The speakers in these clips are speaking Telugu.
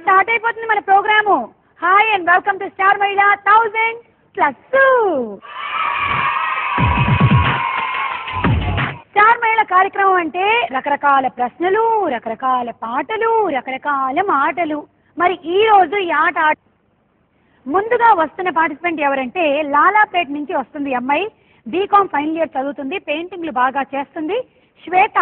స్టార్ట్ అయిపోతుంది మన programme. Hi and welcome to star Mahila 1000+. Star మహిళ కార్యక్రమం అంటే రకరకాల ప్రశ్నలు, రకరకాల పాటలు, రకరకాల మాటలు. మరి ఈ రోజు ఈ ఆట ముందుగా వస్తున్న పార్టిసిపెంట్ ఎవరంటే లాలాపేట్ నుంచి వస్తుంది అమ్మాయి. బీకామ్ ఫైనల్ ఇయర్ చదువుతుంది, పెయింటింగ్లు బాగా చేస్తుంది. శ్వేత.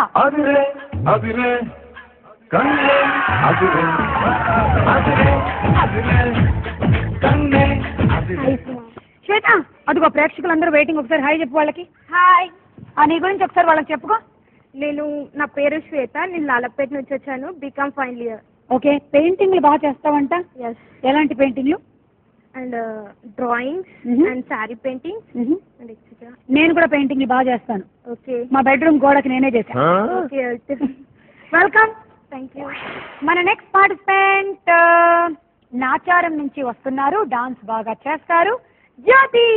శ్వేత, అదిగో ప్రేక్షకులందరూ వెయిటింగ్. ఒకసారి హాయ్ చెప్పు వాళ్ళకి. హాయ్. నీ గురించి ఒకసారి వాళ్ళకి చెప్పుకో. నా పేరు శ్వేత, నేను లాలపేట నుంచి వచ్చాను, బీకామ్ ఫైనల్ ఇయర్. ఓకే, పెయింటింగ్లు బాగా చేస్తావంట. ఎస్. ఎలాంటి పెయింటింగ్లు? And drawings and sari paintings and etcetera. నేను కూడా పెయింటింగ్లు బాగా చేస్తాను. ఓకే. మా బెడ్రూమ్ గోడకి నేనే చేశాను. ఓకే. వెల్కమ్. Thank you. మన నెక్స్ట్ పార్టిసిపెంట్ నాచారం నుంచి వస్తున్నారు, డాన్స్ బాగా చేస్తారు. జ్యోతి.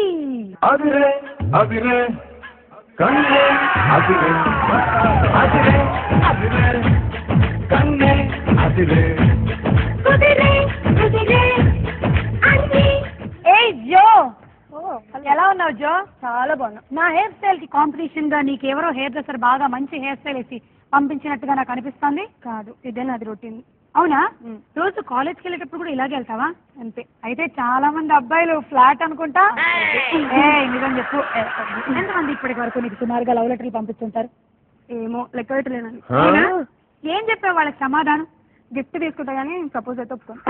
జో, ఎలా ఉన్నావు జో? చాలా బాగున్నా. నా హెయిర్ స్టైల్ కి కాంపిటీషన్ గా నీకెవరో హెయిర్ డ్రెస్సర్ బాగా మంచి హెయిర్ స్టైల్ వేసి పంపించినట్టుగా నాకు అనిపిస్తుంది. కాదు, ఇదే నాది రొటీన్. అవునా? రోజు కాలేజ్కి వెళ్ళేటప్పుడు కూడా ఇలాగే వెళ్తావా? అంతే. అయితే చాలా మంది అబ్బాయిలు ఫ్లాట్ అనుకుంటా. నిజం చెప్పు, ఎంతమంది ఇప్పటి వరకు నీకు సుమారుగా లవ్ లెటర్లు పంపిస్తుంటారు? ఏమో లెక్క పెట్టలేనండి. ఏం చెప్పావు వాళ్ళకి సమాధానం? గిఫ్ట్ తీసుకుంటా కానీ సపోజ్ అయితే ఒప్పుకోను.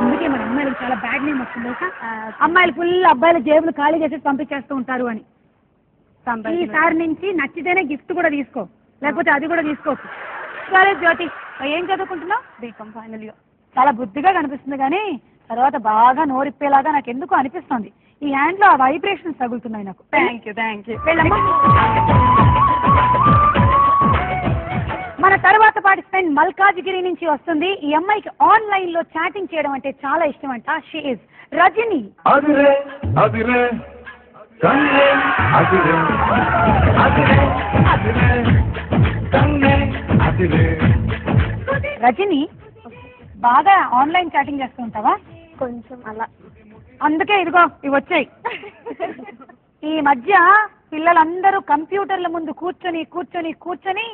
అందుకే మన అమ్మాయిలకు చాలా బ్యాడ్ నేమ్ వస్తుంది. అమ్మాయిలు ఫుల్ అబ్బాయిల జేబులు ఖాళీ చేసి పంపించేస్తూ ఉంటారు అని. ఈసారి నుంచి నచ్చితేనే గిఫ్ట్ కూడా తీసుకో, లేకపోతే అది కూడా తీసుకోవచ్చు. సరే జ్యోతి, ఏం చదువుకుంటున్నావు? BCom final year. చాలా బుద్ధిగా కనిపిస్తుంది కానీ తర్వాత బాగా నోరిప్పేలాగా నాకు ఎందుకు అనిపిస్తుంది. ఈ హ్యాండ్ లో ఆ వైబ్రేషన్స్ తగులుతున్నాయి నాకు. Thank you. మన తర్వాత పార్టిసిపెంట్ మల్కాజ్గిరి నుంచి వస్తుంది. ఈ అమ్మాయికి ఆన్లైన్ లో చాటింగ్ చేయడం అంటే చాలా ఇష్టం అంట. She is Rajani. రజని, బాగా ఆన్లైన్ చాటింగ్ చేస్తూ ఉంటావా? కొంచెం అలా. అందుకే ఇదిగో ఇవి వచ్చాయి. ఈ మధ్య పిల్లలందరూ కంప్యూటర్ల ముందు కూర్చొని కూర్చొని కూర్చొని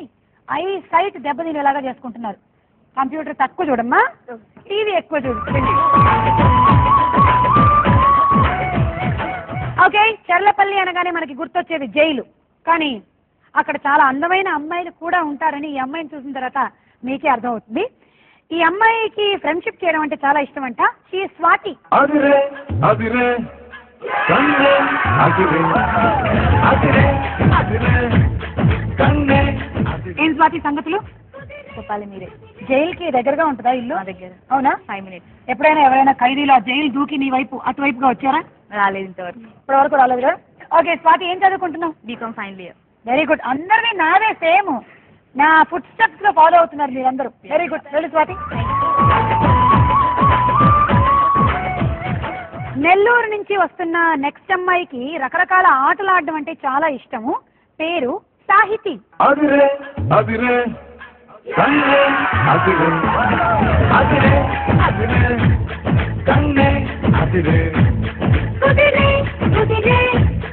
ఐ సైట్ దెబ్బతినేలాగా చేసుకుంటున్నారు. కంప్యూటర్ తక్కువ చూడమ్మా, టీవీ ఎక్కువ చూడు. ఓకే, చర్లపల్లి అనగానే మనకి గుర్తొచ్చేది జైలు. కానీ అక్కడ చాలా అందమైన అమ్మాయిలు కూడా ఉంటారని ఈ అమ్మాయిని చూసిన తర్వాత మీకే అర్థమవుతుంది. ఈ అమ్మాయికి ఫ్రెండ్షిప్ చేయడం అంటే చాలా ఇష్టం అంట. షీ స్వాతి. ఏం స్వాతి సంగతులు? చెప్పాలి మీరే. జైలుకి దగ్గరగా ఉంటుందా ఇల్లు? మా దగ్గర. అవునా? 5 minutes. ఎప్పుడైనా ఎవరైనా ఖైదీలో జైలు దూకి నీ వైపు అటువైపుగా వచ్చారా? రాలేదు ఇంతవరకు. ఇప్పటి వరకు రాలేదు కదా. ఓకే స్వాతి, ఏం చదువుకుంటున్నావు? BCom final year. Very good. అందరినీ నాదే సేమ్, నా ఫుట్ స్టెప్స్ లో ఫాలో అవుతున్నారు మీరందరూ. Very good. Very Swathi. Nellore నుంచి వస్తున్న నెక్స్ట్ అమ్మాయికి రకరకాల ఆటలు ఆడడం అంటే చాలా ఇష్టము. పేరు సాహితి.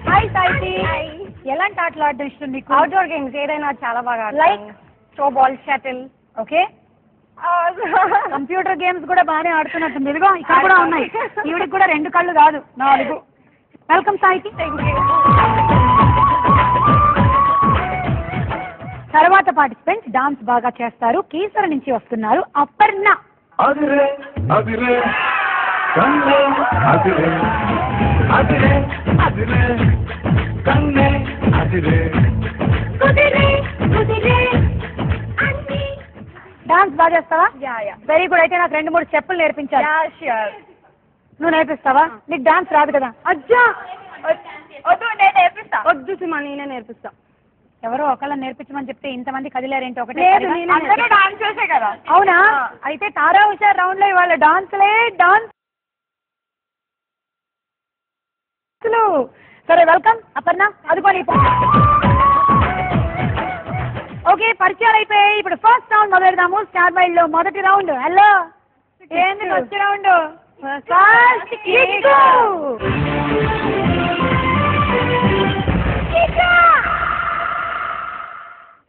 హాయ్ సాహితి, ఎలాంటి ఆటలు ఆడడం ఇష్టం నీకు? అవుట్డోర్ గేమ్స్ ఏదైనా చాలా బాగా. Like throw ball, shuttle. Okay. Computer games కూడా బాగానే ఆడుతున్నట్టుంది. ఇదిగో ఇక్కడ కూడా ఉన్నాయి. ఈవిడికి కూడా 2 కళ్ళు కాదు 4. వెల్కమ్ సాహితి. తర్వాత పార్టిసిపెంట్ డాన్స్ బాగా చేస్తారు. కీసర నుంచి వస్తున్నారు అపర్ణ. డాన్స్ బాగా చేస్తావా? Very good. అయితే నాకు 2-3 స్టెప్పులు నేర్పించాలి. నువ్వు నేర్పిస్తావా? నీకు డాన్స్ రాదు కదా? అజ్జా వద్దు, నేను నేర్పిస్తా. వద్దు సిమా, నేనే నేర్పిస్తా. ఎవరో ఒకళ్ళని నేర్పించమని చెప్తే ఇంతమంది కదిలేరేంటి? ఒకటే డాన్స్ చేసే కదా. అవునా? అయితే తారా హుషార్ రౌండ్ లో ఇవాళ డాన్స్లే డాన్స్. సరే వెల్కమ్ అపర్ణ. అదిగోని ఓకే, పరిచయాలు అయిపోయాయి. ఇప్పుడు ఫస్ట్ రౌండ్ మొదలెడదాము. స్టార్ మైల్ లో మొదటి రౌండ్. హలో ఏంది first round first kick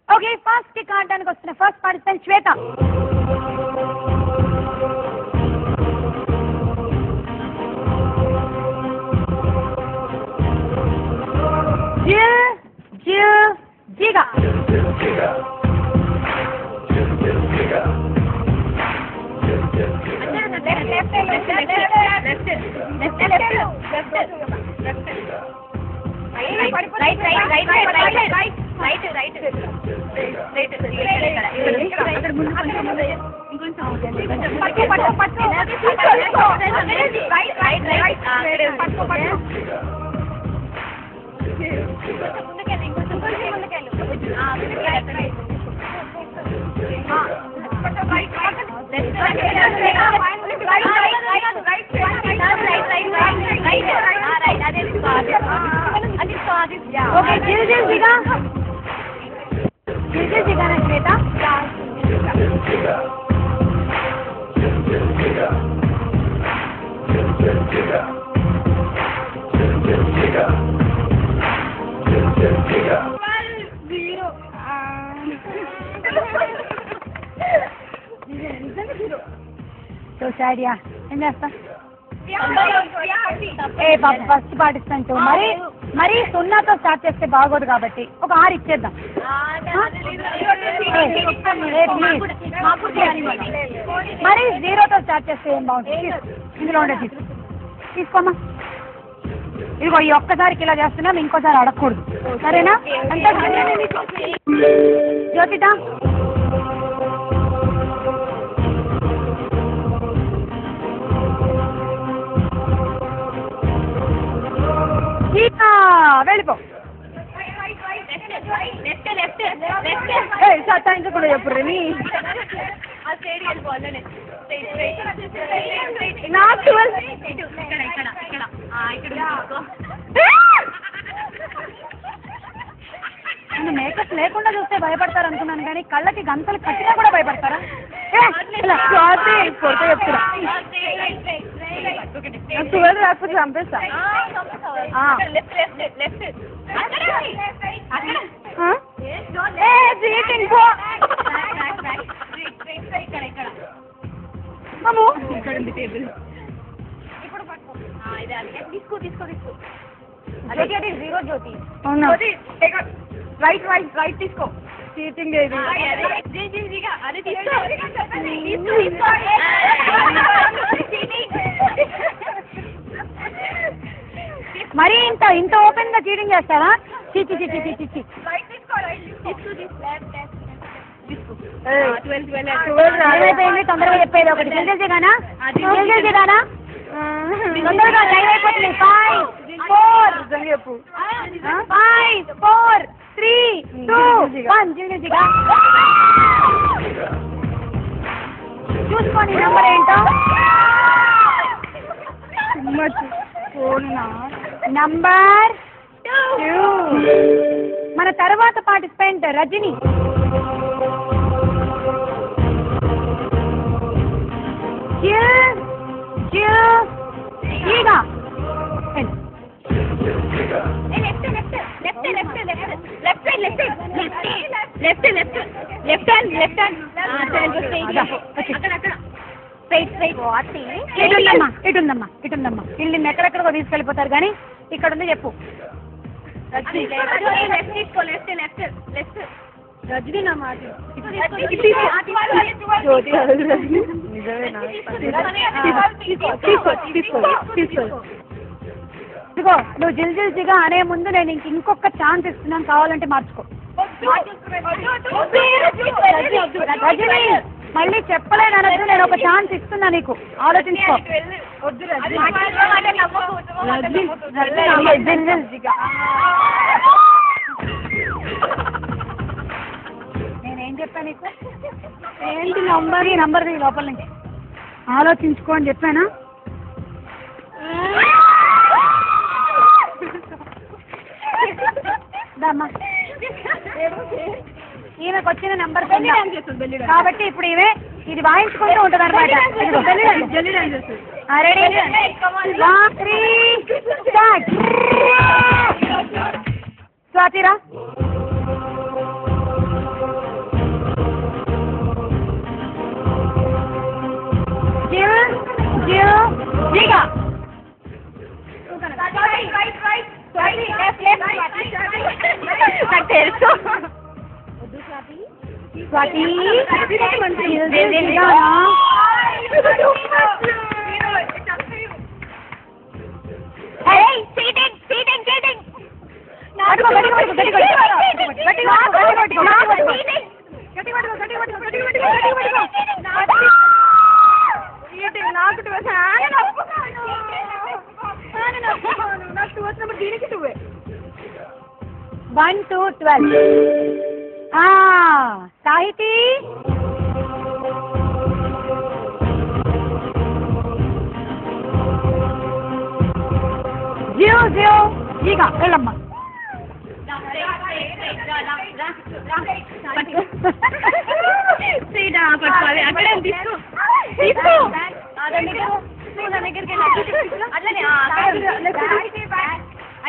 okay first kick ఆడడానికి వస్తున్న ఫస్ట్ పార్టిసిపెంట్ శ్వేత జిగా ఓకే జిల్ జిగా జిగానా శ్వేత సో సాడియా ఏం చేస్తా ఏ బాబు ఫస్ట్ పార్టిసిపెంట్ మరి సున్నాతో స్టార్ట్ చేస్తే బాగోదు కాబట్టి ఒక 6 ఇచ్చేద్దాం మరి 0తో స్టార్ట్ చేస్తే ఏం బాగుంటుంది ఇందులో ఉండేది తీసుకోమ్మా ఇదిగో ఈ ఒక్కసారికి ఇలా చేస్తున్నాం ఇంకోసారి అడగకూడదు సరేనా అంతే జ్యోతిత వెళ్ళిపో సత్తాయించకుండా చెప్పు నీ మేకప్ లేకుండా చూస్తే భయపడతారు అనుకున్నాను కానీ కళ్ళకి గంతలు కట్టినా కూడా భయపడతారా కొడుతూ చెప్తున్నా 12 రాకపోతే చంపేస్తా జీరో జ్యోతి రైట్ తీసుకో చీటింగ్ ఏది మరి ఇంత ఓపెన్ గా చీటింగ్ చేస్తారా చిచ్చి చిచ్చి చిచ్చి చిచ్చి ఏమైపోయింది తొందరగా చెప్పేది ఒకటి జిగానా తొందరగా టైం అయిపోతుంది 5 4 చెప్పు 5 4 3 2 1 జిగా చూసుకోండి నెంబర్ ఏంటో నంబర్ 2 మన తర్వాత పార్టిసిపెంట్ రజని ఈగా ఇటుందమ్మా వీళ్ళు ఎక్కడెక్కడికో తీసుకెళ్ళిపోతారు కానీ ఇక్కడ ఉంది చెప్పు రజనీ నా మాట ఇదిగో నువ్వు జిల్జిగా అనే ముందు నేను ఇంకొక ఛాన్స్ ఇస్తున్నాను కావాలంటే మార్చుకో రజనీ మళ్ళీ చెప్పలేను అనొద్దు నేను ఒక ఛాన్స్ ఇస్తున్నా నీకు ఆలోచించుకో నేనేం చెప్పాను నీకు ఏంటి నంబర్ లోపల నుంచి ఆలోచించుకో అని చెప్పానా ఈమెకు వచ్చిన నెంబర్ కాబట్టి ఇప్పుడు ఈమె ఇది వాయించుకుంటూ ఉంటుంది అనమాట. Ready 1 3 start. స్వాతిరా దిగా నాకు తెలుసు. Swathi One to 12. సాహితీ జీరో ఇక వెళ్ళమ్మా. అక్కడే తీసుకో తీసుకో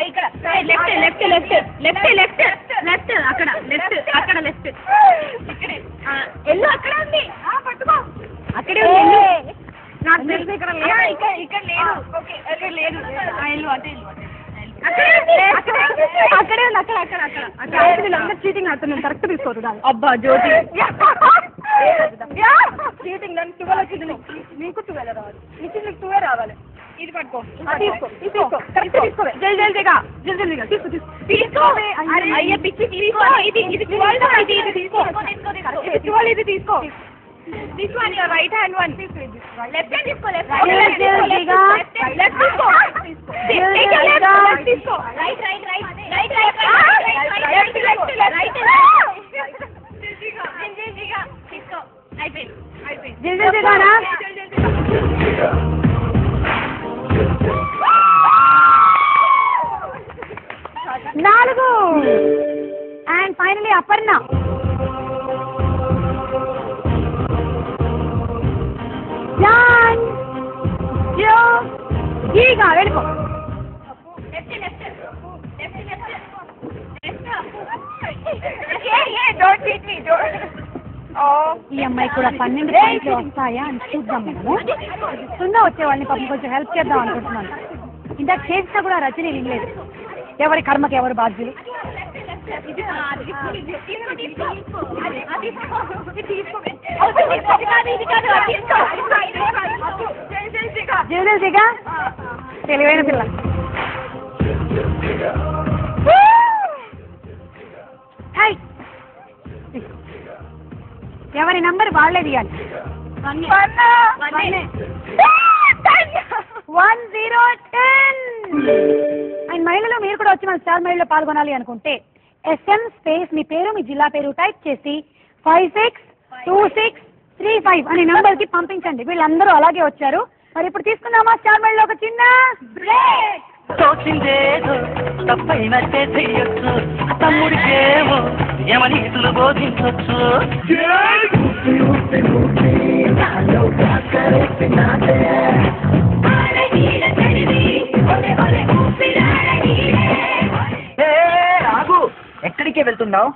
ఇక్కడ left left left left left left అక్కడ లెఫ్ట్ అక్కడ లెఫ్ట్ ఇక్కడే ఎల్లు అక్కడ ఉంది పట్టుకో అక్కడే ఉంది నాకు తెలిసి ఇక్కడ లేదు ఇక్కడ లేదు ఓకే ఇక్కడ లేదు ఎల్లు అంటే అక్కడే ఉంది అక్కడ అక్కడ అక్కడ అక్కడ వీళ్ళందరూ చీటింగ్ ఆడుతున్నారు కరెక్ట్ తీసుకోరు అబ్బా జ్యోతి చీటింగ్ నన్ను 12 వచ్చింది నీకు 12 రావాలి నీకు 12 రావాలి. ఇది పట్టుకో తీసుకో తీసుకో కరెక్ట్ తీసుకో జల్దీగా జల్దీగా తీసుకో తీసుకో అయ్యే పిచ్చి తీసుకో ఇది ఇది 12 ఇది ఇది తీసుకో తీసుకో ఇది తీసుకో this one your right hand one left hand తీసుకో left జల్దీగా left తీసుకో జల్దీగా తీసుకో right right right right right left left right జల్దీగా తీసుకో అయిపోయింది అయిపోయింది జల్దీగానా 4 and finally Aparna. Done. Yo. Giga, వెళ్ళిపో. Left left left left left. Don't hit me. Don't. ఈ అమ్మాయి కూడా 12 పాయింట్లు వస్తాయా అని చూద్దాం మనము. సున్నా వచ్చే వాళ్ళని పాపం కొంచెం హెల్ప్ చేద్దాం అనుకుంటున్నాను. ఇందాక చేసినా కూడా రచన వినలేదు. ఎవరి కర్మకి ఎవరు బాధ్యులు. జల్దీగా తెలివైన పిల్ల. ఎవరి నంబర్ వాళ్ళే తీయాలి. 1010 అండ్ మహిళలు మీరు కూడా వచ్చి మన స్టార్ మహిళలో పాల్గొనాలి అనుకుంటే SM స్పేస్ మీ పేరు మీ జిల్లా పేరు టైప్ చేసి 562635 అనే నంబర్ కి పంపించండి. వీళ్ళందరూ అలాగే వచ్చారు. మరి ఇప్పుడు తీసుకుందామా స్టార్ మహిళలో ఒక చిన్న బ్రేక్. తోచిందేదో తప్పైనట్టే చెయ్యొచ్చు తమ్ముడికేమో యమనీతులు బోధించొచ్చు. ఆగు, ఎక్కడికే వెళ్తున్నావు?